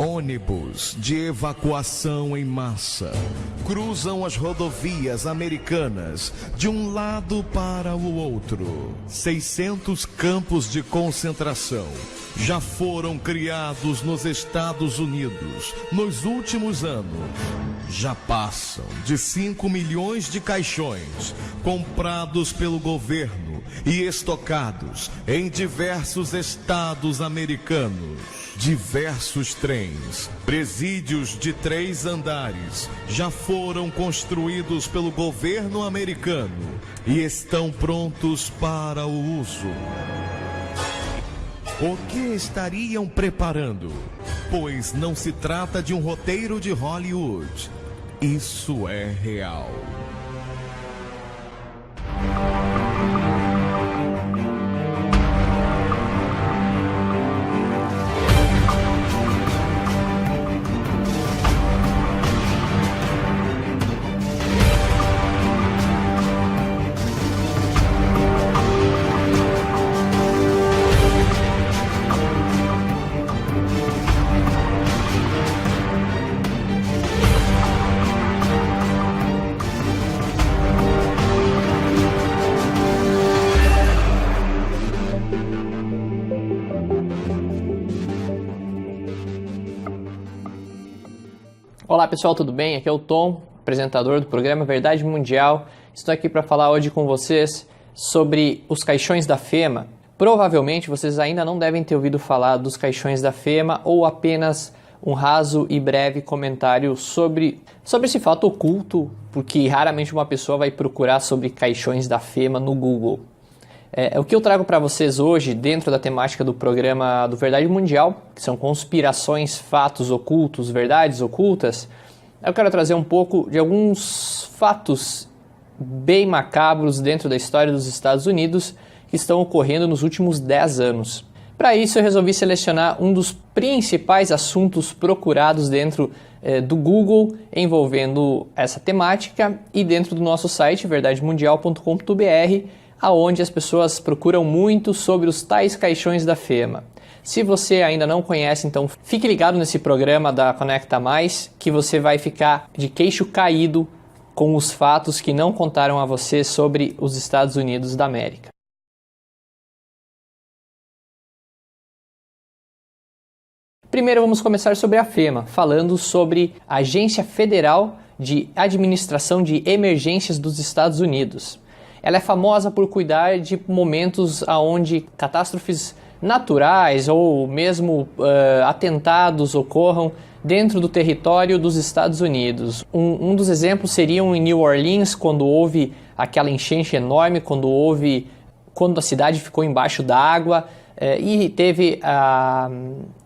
Ônibus de evacuação em massa cruzam as rodovias americanas de um lado para o outro. 600 campos de concentração já foram criados nos Estados Unidos nos últimos anos. Já passam de 5 milhões de caixões comprados pelo governo e estocados em diversos estados americanos. Diversos trens, presídios de 3 andares, já foram construídos pelo governo americano e estão prontos para o uso. O que estariam preparando? Pois não se trata de um roteiro de Hollywood. Isso é real. Olá pessoal, tudo bem? Aqui é o Tom, apresentador do programa Verdade Mundial. Estou aqui para falar hoje com vocês sobre os caixões da FEMA. Provavelmente vocês ainda não devem ter ouvido falar dos caixões da FEMA ou apenas um raso e breve comentário sobre esse fato oculto, porque raramente uma pessoa vai procurar sobre caixões da FEMA no Google. O que eu trago para vocês hoje, dentro da temática do programa do Verdade Mundial, que são conspirações, fatos ocultos, verdades ocultas, eu quero trazer um pouco de alguns fatos bem macabros dentro da história dos Estados Unidos que estão ocorrendo nos últimos 10 anos. Para isso eu resolvi selecionar um dos principais assuntos procurados dentro do Google envolvendo essa temática e dentro do nosso site verdademundial.com.br, aonde as pessoas procuram muito sobre os tais caixões da FEMA. Se você ainda não conhece, então fique ligado nesse programa da Conecta Mais, que você vai ficar de queixo caído com os fatos que não contaram a você sobre os Estados Unidos da América. Primeiro vamos começar sobre a FEMA, falando sobre a Agência Federal de Administração de Emergências dos Estados Unidos. Ela é famosa por cuidar de momentos onde catástrofes naturais ou mesmo atentados ocorram dentro do território dos Estados Unidos. Um dos exemplos seriam em New Orleans, quando houve aquela enchente enorme, quando a cidade ficou embaixo d'água e teve a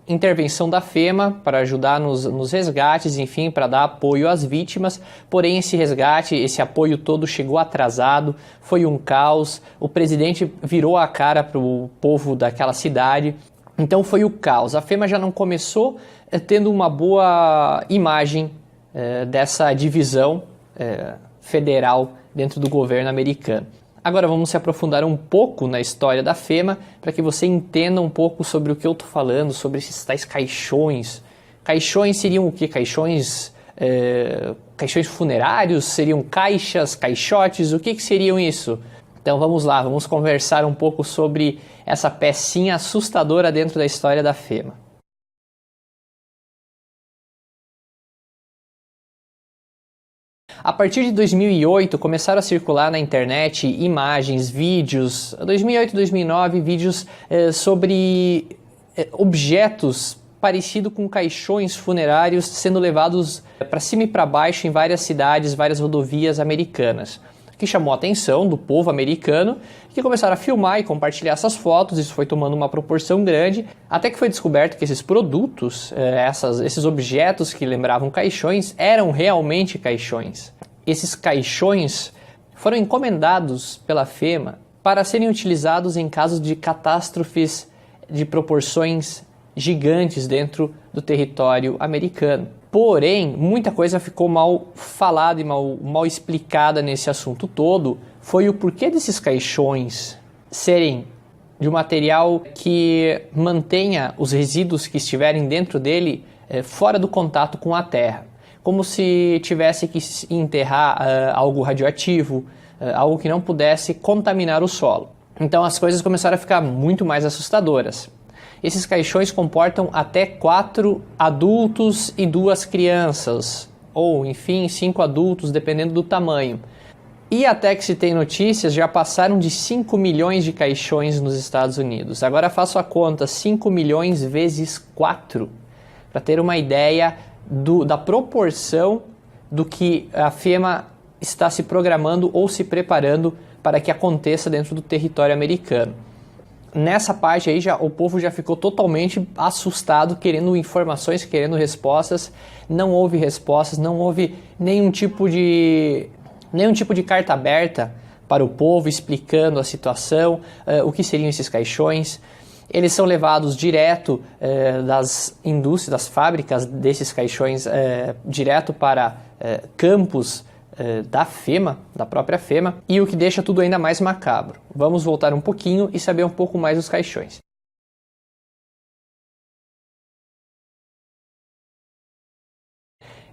intervenção da FEMA para ajudar nos resgates, enfim, para dar apoio às vítimas. Porém, esse resgate, esse apoio todo chegou atrasado, foi um caos, o presidente virou a cara para o povo daquela cidade, então foi o caos. A FEMA já não começou tendo uma boa imagem dessa divisão federal dentro do governo americano. Agora vamos se aprofundar um pouco na história da FEMA para que você entenda um pouco sobre o que eu estou falando, sobre esses tais caixões. Caixões seriam o quê? Caixões funerários? Seriam caixas, caixotes? O que seriam isso? Então vamos lá, vamos conversar um pouco sobre essa pecinha assustadora dentro da história da FEMA. A partir de 2008, começaram a circular na internet imagens, vídeos, 2008 e 2009, vídeos sobre objetos parecidos com caixões funerários sendo levados para cima e para baixo em várias cidades, várias rodovias americanas, que chamou a atenção do povo americano, que começaram a filmar e compartilhar essas fotos. Isso foi tomando uma proporção grande, até que foi descoberto que esses produtos, esses objetos que lembravam caixões, eram realmente caixões. Esses caixões foram encomendados pela FEMA para serem utilizados em casos de catástrofes de proporções gigantes dentro do território americano. Porém, muita coisa ficou mal falada e mal explicada nesse assunto todo. Foi o porquê desses caixões serem de um material que mantenha os resíduos que estiverem dentro dele fora do contato com a terra, como se tivesse que enterrar algo radioativo, algo que não pudesse contaminar o solo. Então as coisas começaram a ficar muito mais assustadoras. Esses caixões comportam até 4 adultos e 2 crianças, ou enfim 5 adultos, dependendo do tamanho. E até que se tem notícias, já passaram de 5 milhões de caixões nos Estados Unidos. Agora faço a conta, 5 milhões vezes 4, para ter uma ideia da proporção do que a FEMA está se programando ou se preparando para que aconteça dentro do território americano. Nessa parte aí o povo já ficou totalmente assustado, querendo informações, querendo respostas. Não houve respostas, não houve nenhum tipo de carta aberta para o povo explicando a situação, o que seriam esses caixões. Eles são levados direto das indústrias, das fábricas desses caixões, direto para campos da FEMA, da própria FEMA, e o que deixa tudo ainda mais macabro. Vamos voltar um pouquinho e saber um pouco mais dos caixões.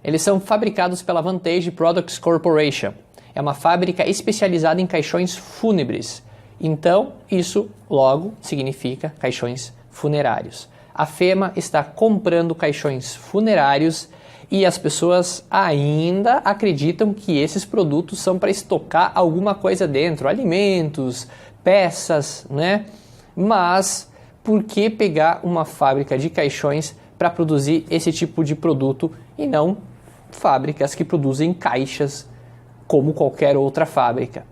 Eles são fabricados pela Vantage Products Corporation. É uma fábrica especializada em caixões fúnebres. Então, isso logo significa caixões funerários. A FEMA está comprando caixões funerários e as pessoas ainda acreditam que esses produtos são para estocar alguma coisa dentro, alimentos, peças, né? Mas por que pegar uma fábrica de caixões para produzir esse tipo de produto e não fábricas que produzem caixas como qualquer outra fábrica?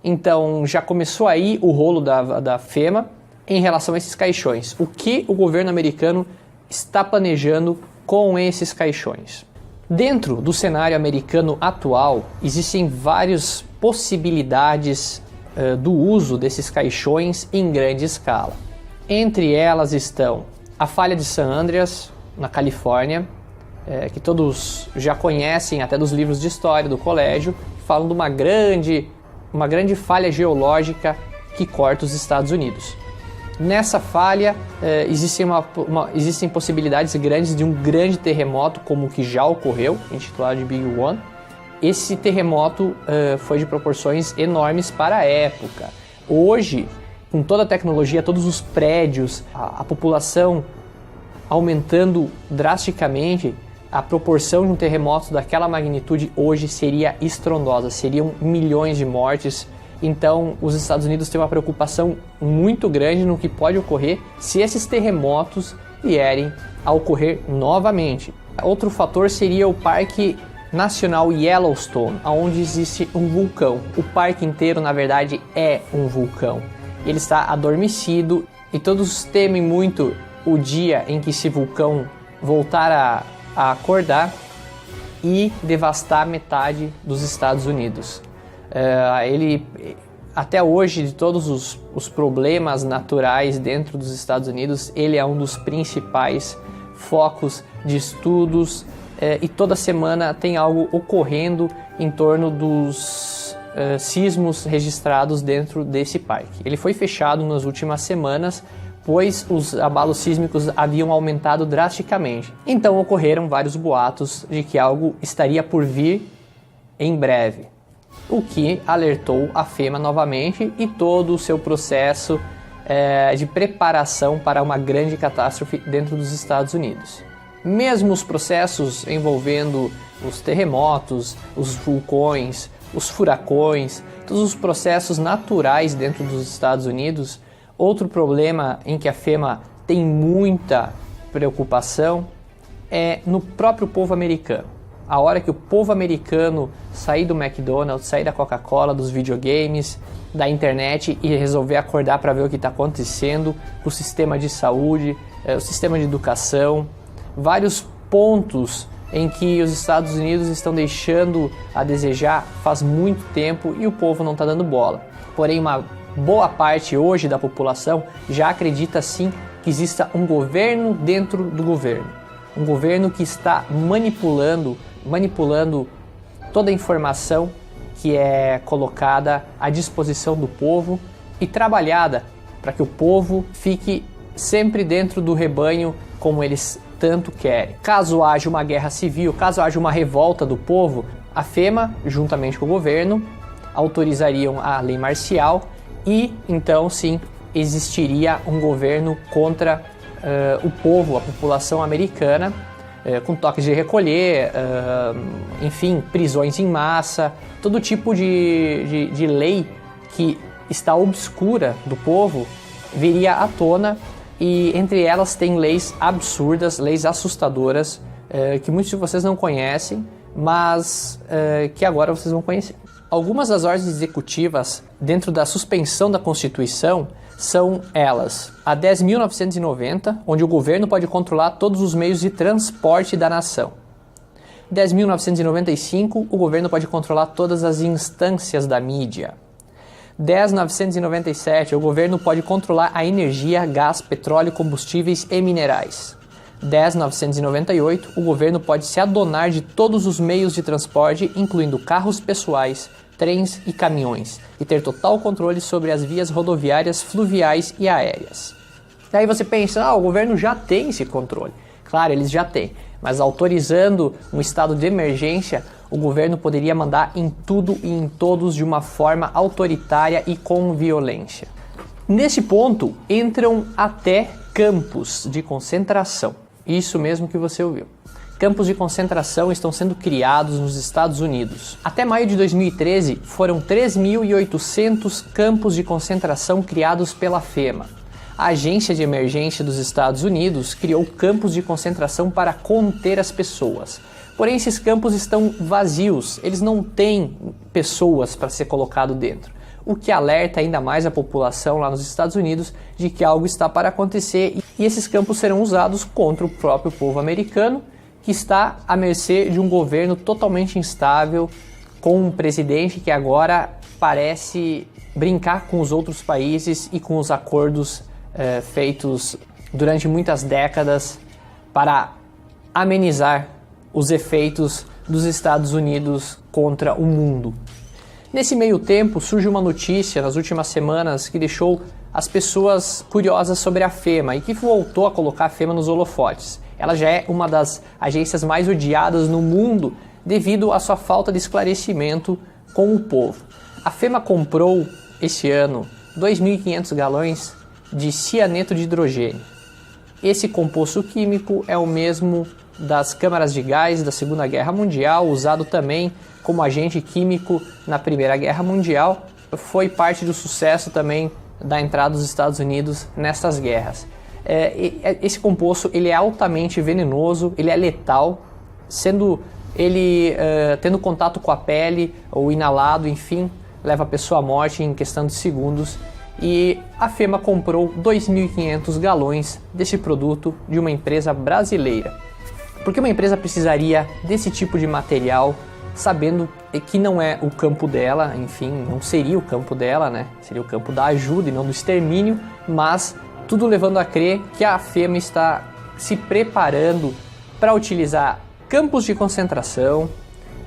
Então já começou aí o rolo da FEMA em relação a esses caixões. O que o governo americano está planejando com esses caixões? Dentro do cenário americano atual, existem várias possibilidades do uso desses caixões em grande escala. Entre elas estão a falha de San Andreas, na Califórnia, que todos já conhecem até dos livros de história do colégio, que falam de uma grande falha geológica que corta os Estados Unidos. Nessa falha existem possibilidades grandes de um grande terremoto, como o que já ocorreu, intitulado de Big One. Esse terremoto foi de proporções enormes para a época. Hoje, com toda a tecnologia, todos os prédios, a população aumentando drasticamente, a proporção de um terremoto daquela magnitude hoje seria estrondosa, seriam milhões de mortes. Então, os Estados Unidos têm uma preocupação muito grande no que pode ocorrer se esses terremotos vierem a ocorrer novamente. Outro fator seria o Parque Nacional Yellowstone, onde existe um vulcão. O parque inteiro, na verdade, é um vulcão. Ele está adormecido e todos temem muito o dia em que esse vulcão voltar a acordar e devastar metade dos Estados Unidos. Ele, até hoje, de todos os problemas naturais dentro dos Estados Unidos, ele é um dos principais focos de estudos e toda semana tem algo ocorrendo em torno dos sismos registrados dentro desse parque. Ele foi fechado nas últimas semanas, pois os abalos sísmicos haviam aumentado drasticamente. Então ocorreram vários boatos de que algo estaria por vir em breve, o que alertou a FEMA novamente e todo o seu processo de preparação para uma grande catástrofe dentro dos Estados Unidos. Mesmo os processos envolvendo os terremotos, os vulcões, os furacões, todos os processos naturais dentro dos Estados Unidos, outro problema em que a FEMA tem muita preocupação é no próprio povo americano. A hora que o povo americano sair do McDonald's, sair da Coca-Cola, dos videogames, da internet e resolver acordar para ver o que está acontecendo com o sistema de saúde, o sistema de educação, vários pontos em que os Estados Unidos estão deixando a desejar faz muito tempo e o povo não está dando bola. Porém, uma boa parte hoje da população já acredita sim que exista um governo dentro do governo. Um governo que está manipulando toda a informação que é colocada à disposição do povo e trabalhada para que o povo fique sempre dentro do rebanho como eles tanto querem. Caso haja uma guerra civil, caso haja uma revolta do povo, a FEMA, juntamente com o governo, autorizariam a lei marcial e então sim existiria um governo contra o povo, a população americana, com toques de recolher, enfim, prisões em massa, todo tipo de lei que está obscura do povo viria à tona, e entre elas tem leis absurdas, leis assustadoras, que muitos de vocês não conhecem, mas que agora vocês vão conhecer. Algumas das ordens executivas dentro da suspensão da Constituição são elas: a 10.990, onde o governo pode controlar todos os meios de transporte da nação. 10.995, o governo pode controlar todas as instâncias da mídia. 10.997, o governo pode controlar a energia, gás, petróleo, combustíveis e minerais. 10.998, o governo pode se adonar de todos os meios de transporte, incluindo carros pessoais, trens e caminhões, e ter total controle sobre as vias rodoviárias, fluviais e aéreas. Daí você pensa, o governo já tem esse controle. Claro, eles já têm, mas autorizando um estado de emergência, o governo poderia mandar em tudo e em todos de uma forma autoritária e com violência. Nesse ponto, entram até campos de concentração. Isso mesmo que você ouviu. Campos de concentração estão sendo criados nos Estados Unidos. Até maio de 2013, foram 3.800 campos de concentração criados pela FEMA. A Agência de Emergência dos Estados Unidos criou campos de concentração para conter as pessoas. Porém, esses campos estão vazios, eles não têm pessoas para ser colocado dentro. O que alerta ainda mais a população lá nos Estados Unidos de que algo está para acontecer, e esses campos serão usados contra o próprio povo americano, que está à mercê de um governo totalmente instável, com um presidente que agora parece brincar com os outros países e com os acordos feitos durante muitas décadas para amenizar os efeitos dos Estados Unidos contra o mundo. Nesse meio tempo, surge uma notícia nas últimas semanas que deixou as pessoas curiosas sobre a FEMA e que voltou a colocar a FEMA nos holofotes. Ela já é uma das agências mais odiadas no mundo devido à sua falta de esclarecimento com o povo. A FEMA comprou esse ano 2.500 galões de cianeto de hidrogênio. Esse composto químico é o mesmo das câmaras de gás da Segunda Guerra Mundial, usado também como agente químico na Primeira Guerra Mundial. Foi parte do sucesso também da entrada dos Estados Unidos nessas guerras. Esse composto ele é altamente venenoso, ele é letal, sendo ele tendo contato com a pele ou inalado, enfim, leva a pessoa à morte em questão de segundos. E a FEMA comprou 2.500 galões desse produto de uma empresa brasileira. Por que uma empresa precisaria desse tipo de material, sabendo que não é o campo dela, enfim, não seria o campo dela, né? Seria o campo da ajuda e não do extermínio, mas tudo levando a crer que a FEMA está se preparando para utilizar campos de concentração,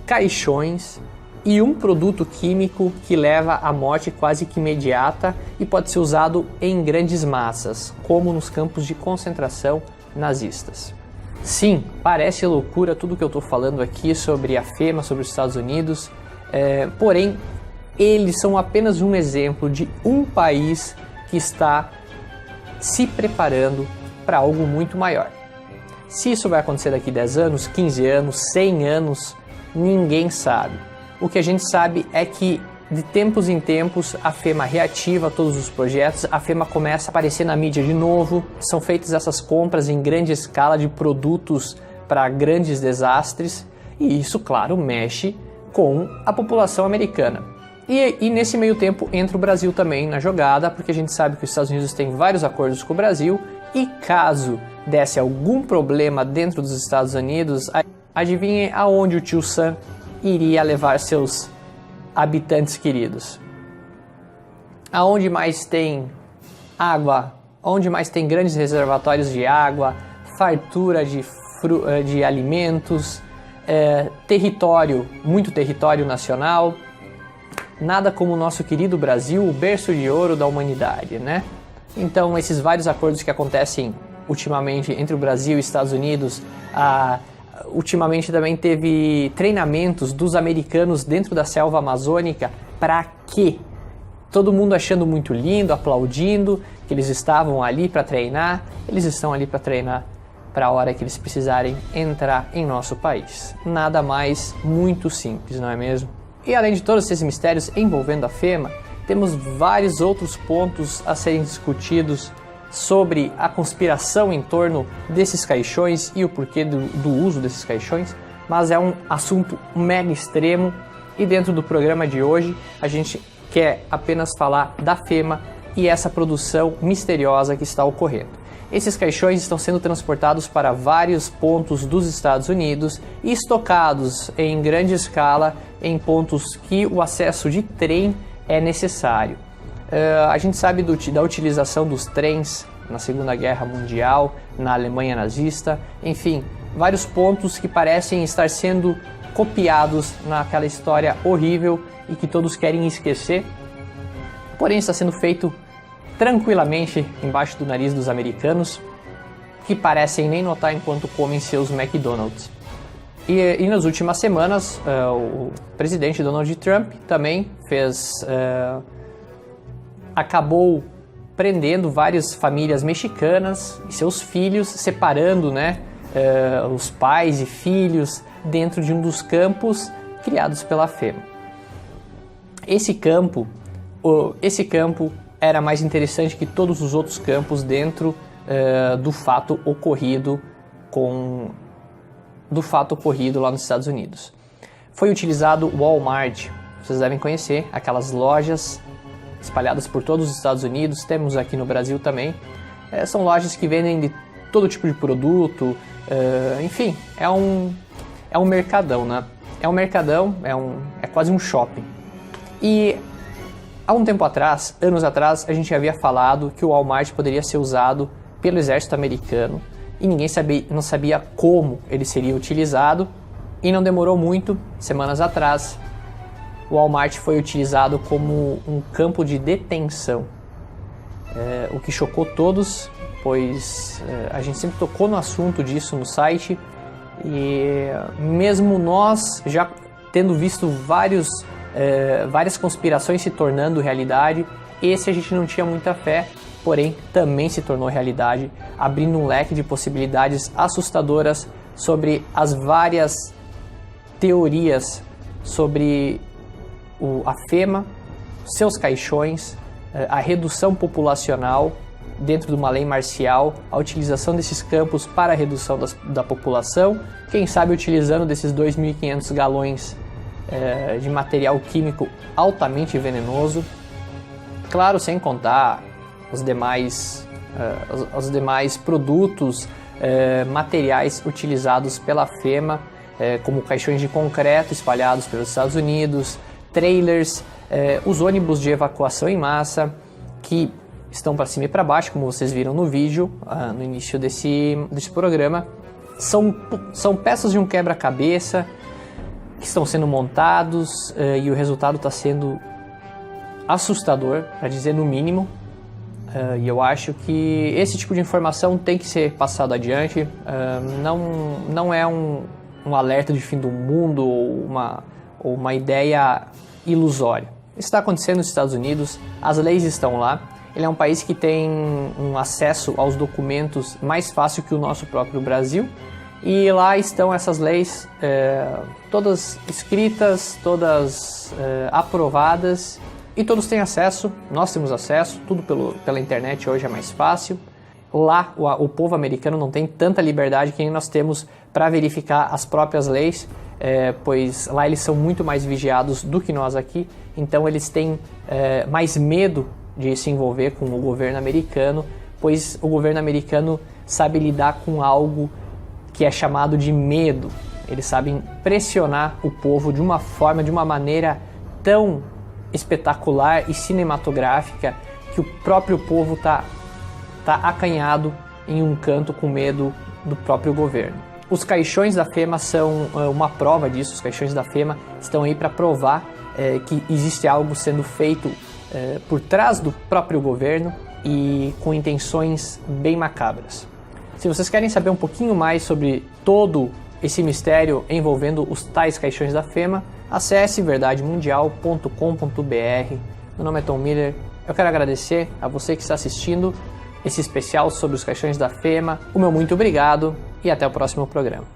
caixões e um produto químico que leva à morte quase que imediata e pode ser usado em grandes massas, como nos campos de concentração nazistas. Sim, parece loucura tudo que eu estou falando aqui sobre a FEMA, sobre os Estados Unidos, porém, eles são apenas um exemplo de um país que está se preparando para algo muito maior. Se isso vai acontecer daqui 10 anos, 15 anos, 100 anos, ninguém sabe. O que a gente sabe é que de tempos em tempos a FEMA reativa todos os projetos, a FEMA começa a aparecer na mídia de novo, são feitas essas compras em grande escala de produtos para grandes desastres e isso, claro, mexe com a população americana. E nesse meio tempo entra o Brasil também na jogada, porque a gente sabe que os Estados Unidos têm vários acordos com o Brasil e caso desse algum problema dentro dos Estados Unidos, adivinhem aonde o tio Sam iria levar seus habitantes queridos. Aonde mais tem água, onde mais tem grandes reservatórios de água, fartura de alimentos, muito território nacional. Nada como o nosso querido Brasil, o berço de ouro da humanidade, né? Então, esses vários acordos que acontecem ultimamente entre o Brasil e Estados Unidos, ultimamente também teve treinamentos dos americanos dentro da selva amazônica. Para quê? Todo mundo achando muito lindo, aplaudindo que eles estavam ali para treinar. Eles estão ali para treinar para a hora que eles precisarem entrar em nosso país. Nada mais, muito simples, não é mesmo? E além de todos esses mistérios envolvendo a FEMA, temos vários outros pontos a serem discutidos sobre a conspiração em torno desses caixões e o porquê do uso desses caixões, mas é um assunto mega extremo e dentro do programa de hoje a gente quer apenas falar da FEMA e essa produção misteriosa que está ocorrendo. Esses caixões estão sendo transportados para vários pontos dos Estados Unidos e estocados em grande escala em pontos que o acesso de trem é necessário. A gente sabe da utilização dos trens na Segunda Guerra Mundial, na Alemanha nazista, enfim, vários pontos que parecem estar sendo copiados naquela história horrível e que todos querem esquecer, porém está sendo feito tranquilamente embaixo do nariz dos americanos, que parecem nem notar enquanto comem seus McDonald's. E nas últimas semanas, o presidente Donald Trump também acabou prendendo várias famílias mexicanas e seus filhos, separando, os pais e filhos dentro de um dos campos criados pela FEMA. Esse campo era mais interessante que todos os outros campos dentro do fato ocorrido lá nos Estados Unidos. Foi utilizado o Walmart, vocês devem conhecer, aquelas lojas espalhadas por todos os Estados Unidos, temos aqui no Brasil também. São lojas que vendem de todo tipo de produto, enfim, é um mercadão, né? É um mercadão, é quase um shopping. E há um tempo atrás, anos atrás, a gente havia falado que o Walmart poderia ser usado pelo exército americano e ninguém não sabia como ele seria utilizado, e não demorou muito, semanas atrás, o Walmart foi utilizado como um campo de detenção, o que chocou todos, pois a gente sempre tocou no assunto disso no site, e mesmo nós já tendo visto várias conspirações se tornando realidade, esse a gente não tinha muita fé, porém também se tornou realidade, abrindo um leque de possibilidades assustadoras sobre as várias teorias sobre a FEMA, seus caixões, a redução populacional dentro de uma lei marcial, a utilização desses campos para a redução da população, quem sabe utilizando desses 2.500 galões de material químico altamente venenoso, claro, sem contar os demais produtos, materiais utilizados pela FEMA, como caixões de concreto espalhados pelos Estados Unidos, trailers, os ônibus de evacuação em massa, que estão para cima e para baixo, como vocês viram no vídeo, no início desse programa. São peças de um quebra-cabeça que estão sendo montados, e o resultado está sendo assustador, para dizer no mínimo. E eu acho que esse tipo de informação tem que ser passado adiante. Não é um alerta de fim do mundo ou uma ideia ilusória. Isso está acontecendo nos Estados Unidos, as leis estão lá. Ele é um país que tem um acesso aos documentos mais fácil que o nosso próprio Brasil. E lá estão essas leis, todas escritas, todas aprovadas, e todos têm acesso, nós temos acesso, tudo pela internet hoje é mais fácil. Lá o povo americano não tem tanta liberdade que nem nós temos para verificar as próprias leis, pois lá eles são muito mais vigiados do que nós aqui, então eles têm mais medo de se envolver com o governo americano, pois o governo americano sabe lidar com algo que é chamado de medo. Eles sabem pressionar o povo de uma maneira tão espetacular e cinematográfica que o próprio povo tá acanhado em um canto com medo do próprio governo. Os caixões da FEMA são uma prova disso. Os caixões da FEMA estão aí para provar que existe algo sendo feito por trás do próprio governo, e com intenções bem macabras. Se vocês querem saber um pouquinho mais sobre todo esse mistério envolvendo os tais caixões da Fema, acesse verdademundial.com.br. Meu nome é Tom Miller. Eu quero agradecer a você que está assistindo esse especial sobre os caixões da Fema. O meu muito obrigado e até o próximo programa.